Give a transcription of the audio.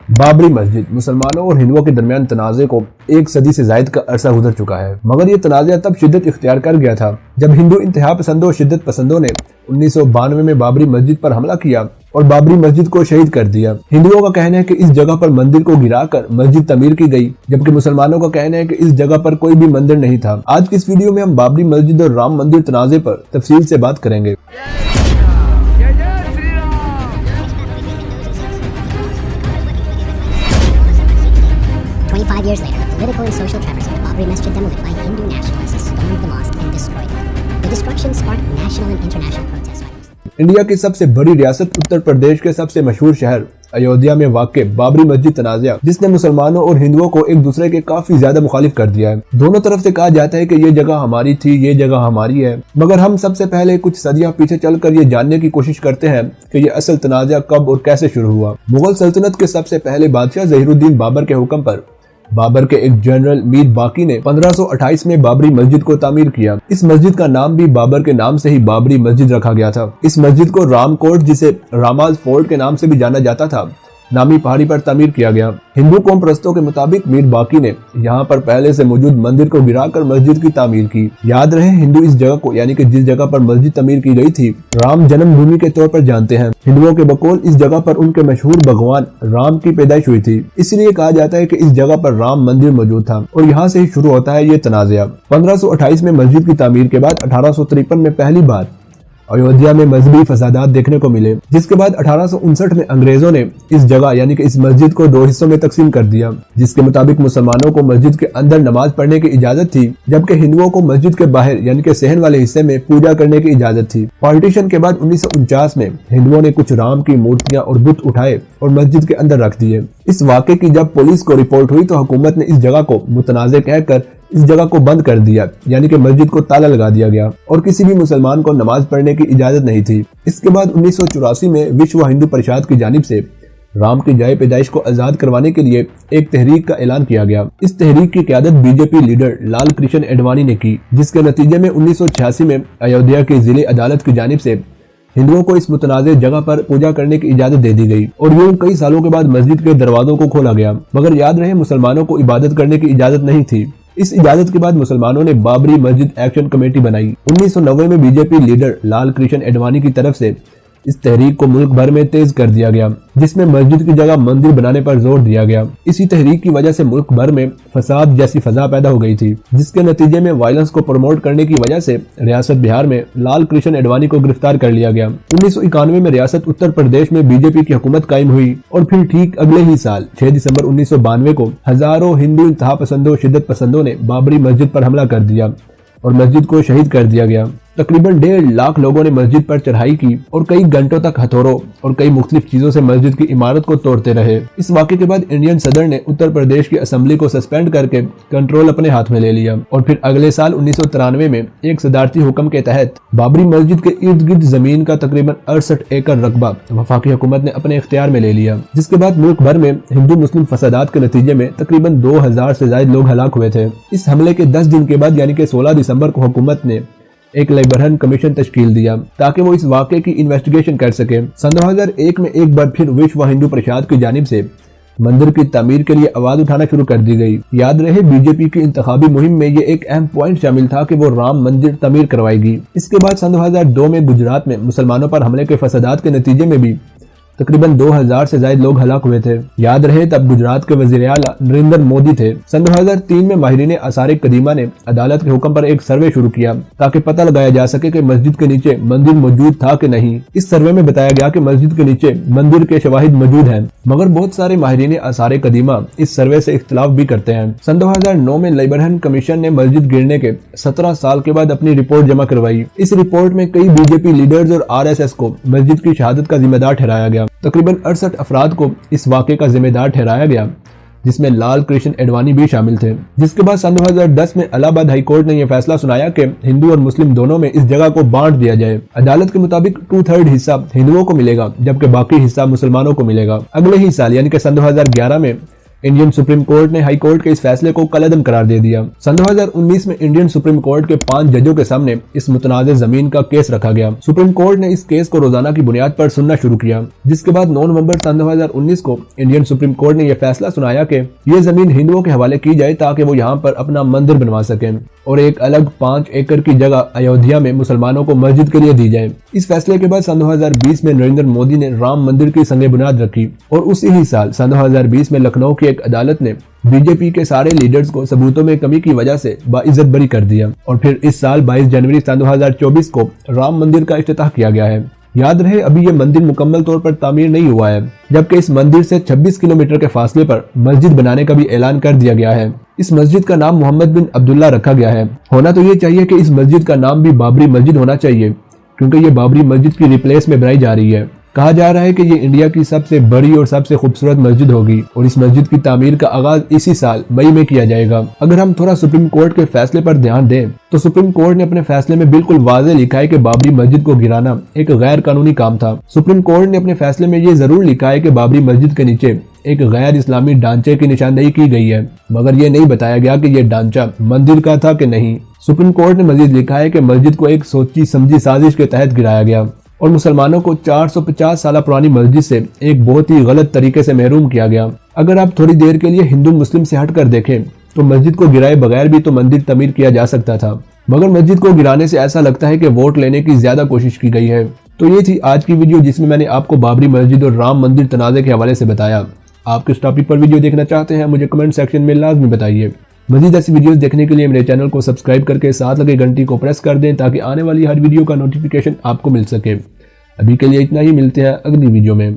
बाबरी मस्जिद मुसलमानों और हिंदुओं के दरमियान तनाज़े को एक सदी से जायद का अरसा गुजर चुका है, मगर ये तनाज़ा तब शिद्दत इख्तियार कर गया था जब हिंदू इंतहा पसंदों और शिद्दत पसंदों ने 1992 में बाबरी मस्जिद पर हमला किया और बाबरी मस्जिद को शहीद कर दिया। हिंदुओं का कहना है कि इस जगह पर मंदिर को गिराकर मस्जिद तमीर की गई, जबकि मुसलमानों का कहना है कि इस जगह पर कोई भी मंदिर नहीं था। आज की इस वीडियो में हम बाबरी मस्जिद और राम मंदिर तनाज़े पर तफसील से बात करेंगे। 25 years later, political and social tremors of the Babri Masjid demolished by Hindu nationalists stormed the mosque and destroyed it. The destruction sparked national and international protests. India की सबसे बड़ी रियासत उत्तर प्रदेश के सबसे मशहूर शहर अयोध्या में वाक़ बाबरी मस्जिद तनाज़ा, जिसने मुसलमानों और हिंदुओं को एक दूसरे के काफी ज्यादा मुखालिफ कर दिया है। दोनों तरफ से कहा जाता है कि ये जगह हमारी थी, ये जगह हमारी है, मगर हम सबसे पहले कुछ सदियां पीछे चलकर ये जानने की कोशिश करते हैं कि ये असल तनाज़ा कब और कैसे शुरू हुआ। मुगल सल्तनत के सबसे पहले बादशाह ज़हीरुद्दीन बाबर के हुक्म पर बाबर के एक जनरल मीर बाकी ने 1528 में बाबरी मस्जिद को तामीर किया। इस मस्जिद का नाम भी बाबर के नाम से ही बाबरी मस्जिद रखा गया था। इस मस्जिद को राम कोट, जिसे रामाज फोर्ट के नाम से भी जाना जाता था, नामी पहाड़ी पर तामीर किया गया। हिंदू कौम परस्तों के मुताबिक मीर बाकी ने यहाँ पर पहले से मौजूद मंदिर को गिराकर मस्जिद की तामीर की। याद रहे, हिंदू इस जगह को यानी कि जिस जगह पर मस्जिद तामीर की गई थी राम जन्मभूमि के तौर पर जानते हैं। हिंदुओं के बकौल इस जगह पर उनके मशहूर भगवान राम की पैदाइश हुई थी, इसलिए कहा जाता है कि इस जगह पर राम मंदिर मौजूद था और यहाँ से ही शुरू होता है ये तनाज़ा। 1528 में मस्जिद की तामीर के बाद 1853 में पहली बार अयोध्या में मजहबी फसादात देखने को मिले, जिसके बाद 1859 में अंग्रेजों ने इस जगह यानी कि इस मस्जिद को दो हिस्सों में तकसीम कर दिया, जिसके मुताबिक मुसलमानों को मस्जिद के अंदर नमाज पढ़ने की इजाजत थी, जबकि हिंदुओं को मस्जिद के बाहर यानी कि सहन वाले हिस्से में पूजा करने की इजाजत थी। पार्टीशन के बाद 1949 में हिंदुओं ने कुछ राम की मूर्तियां और बुत उठाए और मस्जिद के अंदर रख दिए। इस वाक़े की जब पुलिस को रिपोर्ट हुई तो हुकूमत ने इस जगह को मुतनाज़ कहकर इस जगह को बंद कर दिया, यानी कि मस्जिद को ताला लगा दिया गया और किसी भी मुसलमान को नमाज पढ़ने की इजाजत नहीं थी। इसके बाद 1984 में विश्व हिंदू परिषद की जानिब से राम की जाए पैदाइश को आजाद करवाने के लिए एक तहरीक का ऐलान किया गया। इस तहरीक की क़यादत बीजेपी लीडर लाल कृष्ण एडवाणी ने की, जिसके नतीजे में 1986 में अयोध्या की जिले अदालत की जानिब से हिंदुओं को इस मुतनाज़े जगह पर पूजा करने की इजाजत दे दी गई और यूं कई सालों के बाद मस्जिद के दरवाजों को खोला गया। मगर याद रहे, मुसलमानों को इबादत करने की इजाजत नहीं थी। इस इजाजत के बाद मुसलमानों ने बाबरी मस्जिद एक्शन कमेटी बनाई। 1990 में बीजेपी लीडर लाल कृष्ण एडवाणी की तरफ से इस तहरीक को मुल्क भर में तेज कर दिया गया, जिसमें मस्जिद की जगह मंदिर बनाने पर जोर दिया गया। इसी तहरीक की वजह से मुल्क भर में फसाद जैसी फजा पैदा हो गई थी, जिसके नतीजे में वायलेंस को प्रमोट करने की वजह से रियासत बिहार में लाल कृष्ण एडवाणी को गिरफ्तार कर लिया गया। 1991 में रियासत उत्तर प्रदेश में बीजेपी की हुकूमत कायम हुई और फिर ठीक अगले ही साल 6 दिसंबर 1992 को हजारों हिंदू इंतहा पसंदों शिद्दत पसंदों ने बाबरी मस्जिद पर हमला कर दिया और मस्जिद को शहीद कर दिया गया। तकरीबन 1.5 लाख लोगों ने मस्जिद पर चढ़ाई की और कई घंटों तक हथौड़ों और कई मुख्तलिफ चीजों से मस्जिद की इमारत को तोड़ते रहे। इस वाक़े के बाद इंडियन सदर ने उत्तर प्रदेश की असेंबली को सस्पेंड करके कंट्रोल अपने हाथ में ले लिया और फिर अगले साल 1993 में एक सदारती हुक्म के तहत बाबरी मस्जिद के इर्द गिर्द जमीन का तकरीबन 68 एकड़ रकबा वफाकी हुकूमत ने अपने इख्तियार में ले लिया, जिसके बाद मुल्क भर में हिंदू मुस्लिम फसादात के नतीजे में तकरीबन 2000 से ज्यादा लोग हलाक हुए थे। इस हमले के 10 दिन के बाद यानी कि 16 दिसंबर को हुकूमत ने एक लाइबरहन कमीशन तश्कील दिया ताकि वो इस वाक़े की इन्वेस्टिगेशन कर सके। सन 2001 में एक बार फिर विश्व हिंदू परिषद की जानिब से मंदिर की तामीर के लिए आवाज उठाना शुरू कर दी गई। याद रहे, बीजेपी की इंतखाबी मुहिम में ये एक अहम पॉइंट शामिल था कि वो राम मंदिर तामीर करवाएगी। इसके बाद सन 2002 में गुजरात में मुसलमानों पर हमले के फसादात के नतीजे में भी तकरीबन 2000 से ज्यादा लोग हलाक हुए थे। याद रहे, तब गुजरात के वजीर आला नरेंद्र मोदी थे। सन 2003 में माहिरीन आसार कदीमा ने अदालत के हुक्म पर एक सर्वे शुरू किया ताकि पता लगाया जा सके कि मस्जिद के नीचे मंदिर मौजूद था कि नहीं। इस सर्वे में बताया गया कि मस्जिद के नीचे मंदिर के शवाहिद मौजूद हैं, मगर बहुत सारे माहिरीन आसार कदीमा इस सर्वे से इख्तिलाफ भी करते हैं। सन 2009 में लाइबरहन कमीशन ने मस्जिद गिरने के 17 साल के बाद अपनी रिपोर्ट जमा करवाई। इस रिपोर्ट में कई बीजेपी लीडर्स और RSS को मस्जिद की शहादत का जिम्मेदार ठहराया गया। तकरीबन 68 अफराद को इस वाक़े का जिम्मेदार ठहराया गया, जिसमें लाल कृष्ण एडवाणी भी शामिल थे। जिसके बाद सन 2010 में इलाहाबाद हाई कोर्ट ने यह फैसला सुनाया कि हिंदू और मुस्लिम दोनों में इस जगह को बांट दिया जाए। अदालत के मुताबिक 2/3 हिस्सा हिंदुओं को मिलेगा, जबकि बाकी हिस्सा मुसलमानों को मिलेगा। अगले ही साल यानी कि सन 2011 में इंडियन सुप्रीम कोर्ट ने हाई कोर्ट के इस फैसले को कलअदम करार दे दिया। सन 2019 में इंडियन सुप्रीम कोर्ट के 5 जजों के सामने इस मुतनाज़ जमीन का केस रखा गया। सुप्रीम कोर्ट ने इस केस को रोजाना की बुनियाद पर सुनना शुरू किया, जिसके बाद 9 नवंबर सन 2019 को इंडियन सुप्रीम कोर्ट ने यह फैसला सुनाया कि ये जमीन हिंदुओं के हवाले की जाए ताकि वो यहाँ पर अपना मंदिर बनवा सकें और एक अलग 5 एकड़ की जगह अयोध्या में मुसलमानों को मस्जिद के लिए दी जाए। इस फैसले के बाद सन 2020 में नरेंद्र मोदी ने राम मंदिर की संग बुनियाद रखी और उसी ही साल सन 2020 में लखनऊ की एक अदालत ने बीजेपी के सारे लीडर्स को सबूतों में कमी की वजह से बाइज्जत बरी कर दिया और फिर इस साल 22 जनवरी सन 2024 को राम मंदिर का इफ्तिताह किया गया है। याद रहे, अभी ये मंदिर मुकम्मल तौर पर तामीर नहीं हुआ है, जबकि इस मंदिर से 26 किलोमीटर के फासले पर मस्जिद बनाने का भी ऐलान कर दिया गया है। इस मस्जिद का नाम मोहम्मद बिन अब्दुल्ला रखा गया है। होना तो ये चाहिए कि इस मस्जिद का नाम भी बाबरी मस्जिद होना चाहिए, क्योंकि ये बाबरी मस्जिद की रिप्लेस में बनाई जा रही है। कहा जा रहा है कि ये इंडिया की सबसे बड़ी और सबसे खूबसूरत मस्जिद होगी और इस मस्जिद की तामीर का आगाज इसी साल मई में किया जाएगा। अगर हम थोड़ा सुप्रीम कोर्ट के फैसले पर ध्यान दें तो सुप्रीम कोर्ट ने अपने फैसले में बिल्कुल वाज़ेह लिखा है कि बाबरी मस्जिद को गिराना एक गैर कानूनी काम था। सुप्रीम कोर्ट ने अपने फैसले में ये जरूर लिखा है कि बाबरी मस्जिद के नीचे एक गैर इस्लामी ढांचे की निशानदेही की गई है, मगर ये नहीं बताया गया कि यह ढांचा मंदिर का था कि नहीं। सुप्रीम कोर्ट ने मजीद लिखा है कि मस्जिद को एक सोची समझी साजिश के तहत गिराया गया और मुसलमानों को 450 साल पुरानी मस्जिद से एक बहुत ही गलत तरीके से महरूम किया गया। अगर आप थोड़ी देर के लिए हिंदू मुस्लिम से हटकर देखें तो मस्जिद को गिराए बगैर भी तो मंदिर तमीर किया जा सकता था, मगर मस्जिद को गिराने से ऐसा लगता है कि वोट लेने की ज्यादा कोशिश की गई है। तो ये थी आज की वीडियो, जिसमें मैंने आपको बाबरी मस्जिद और राम मंदिर तनाज़े के हवाले से बताया। आप किस टॉपिक पर वीडियो देखना चाहते हैं मुझे कमेंट सेक्शन में लाजमी बताइए। मज़ीद ऐसी वीडियोस देखने के लिए मेरे चैनल को सब्सक्राइब करके साथ लगे घंटी को प्रेस कर दें ताकि आने वाली हर वीडियो का नोटिफिकेशन आपको मिल सके। अभी के लिए इतना ही, मिलते हैं अगली वीडियो में।